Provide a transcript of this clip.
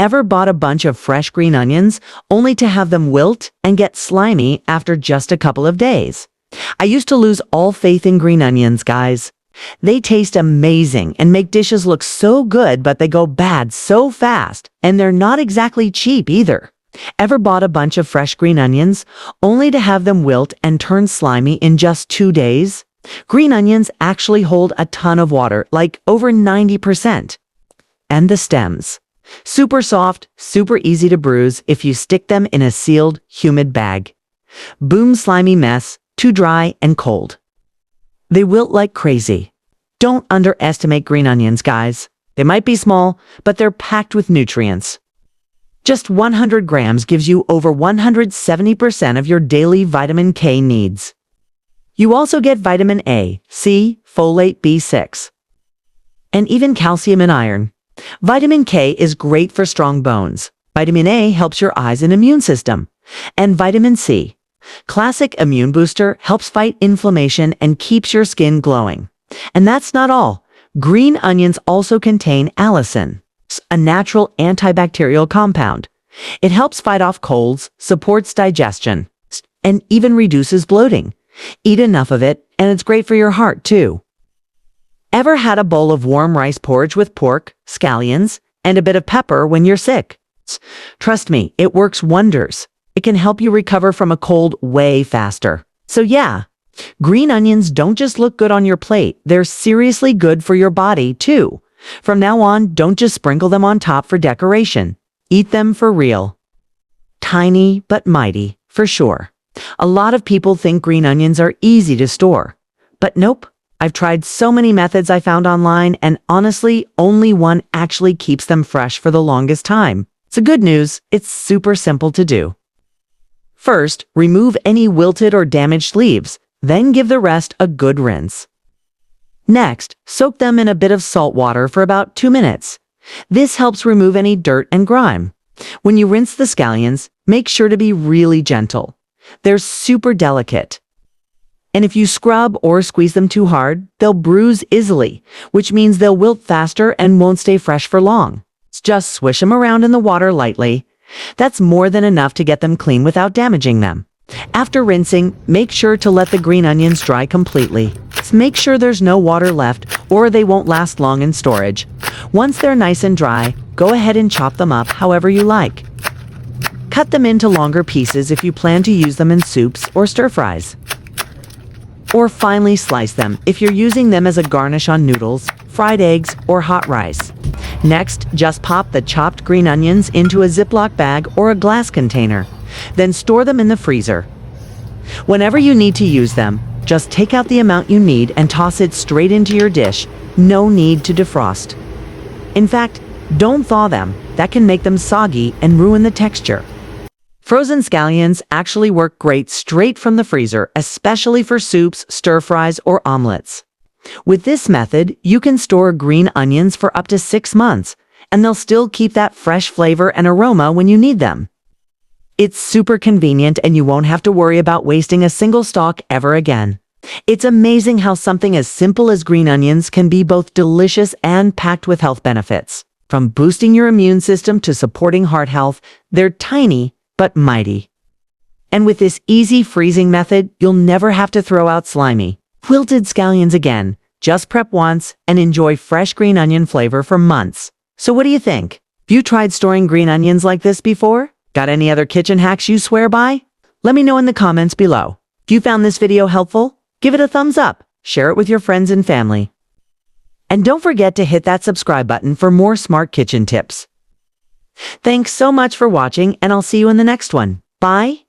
Ever bought a bunch of fresh green onions only to have them wilt and get slimy after just a couple of days? I used to lose all faith in green onions, guys. They taste amazing and make dishes look so good, but they go bad so fast, and they're not exactly cheap either. Ever bought a bunch of fresh green onions only to have them wilt and turn slimy in just 2 days? Green onions actually hold a ton of water, like over 90%. And the stems. Super soft, super easy to bruise if you stick them in a sealed, humid bag. Boom, slimy mess, too dry and cold. They wilt like crazy. Don't underestimate green onions, guys. They might be small, but they're packed with nutrients. Just 100 grams gives you over 170% of your daily vitamin K needs. You also get vitamin A, C, folate, B6, and even calcium and iron. Vitamin K is great for strong bones. Vitamin A helps your eyes and immune system. And vitamin C, classic immune booster, helps fight inflammation and keeps your skin glowing. And that's not all. Green onions also contain allicin, a natural antibacterial compound. It helps fight off colds, supports digestion, and even reduces bloating. Eat enough of it, and it's great for your heart, too. Ever had a bowl of warm rice porridge with pork, scallions, and a bit of pepper when you're sick? Trust me, it works wonders. It can help you recover from a cold way faster. So yeah, green onions don't just look good on your plate, they're seriously good for your body, too. From now on, don't just sprinkle them on top for decoration. Eat them for real. Tiny but mighty, for sure. A lot of people think green onions are easy to store. But nope. I've tried so many methods I found online, and honestly, only one actually keeps them fresh for the longest time. So good news, it's super simple to do. First, remove any wilted or damaged leaves, then give the rest a good rinse. Next, soak them in a bit of salt water for about 2 minutes. This helps remove any dirt and grime. When you rinse the scallions, make sure to be really gentle. They're super delicate. And if you scrub or squeeze them too hard, they'll bruise easily, which means they'll wilt faster and won't stay fresh for long. Just swish them around in the water lightly. That's more than enough to get them clean without damaging them. After rinsing, make sure to let the green onions dry completely. Make sure there's no water left, or they won't last long in storage. Once they're nice and dry, go ahead and chop them up however you like. Cut them into longer pieces if you plan to use them in soups or stir-fries. Or finely slice them if you're using them as a garnish on noodles, fried eggs, or hot rice. Next, just pop the chopped green onions into a Ziploc bag or a glass container. Then store them in the freezer. Whenever you need to use them, just take out the amount you need and toss it straight into your dish. No need to defrost. In fact, don't thaw them. That can make them soggy and ruin the texture. Frozen scallions actually work great straight from the freezer, especially for soups, stir-fries, or omelets. With this method, you can store green onions for up to 6 months, and they'll still keep that fresh flavor and aroma when you need them. It's super convenient, and you won't have to worry about wasting a single stalk ever again. It's amazing how something as simple as green onions can be both delicious and packed with health benefits. From boosting your immune system to supporting heart health, they're tiny but mighty. And with this easy freezing method, you'll never have to throw out slimy, wilted scallions again. Just prep once and enjoy fresh green onion flavor for months. So what do you think? Have you tried storing green onions like this before? Got any other kitchen hacks you swear by? Let me know in the comments below. If you found this video helpful, give it a thumbs up, share it with your friends and family. And don't forget to hit that subscribe button for more smart kitchen tips. Thanks so much for watching, and I'll see you in the next one. Bye!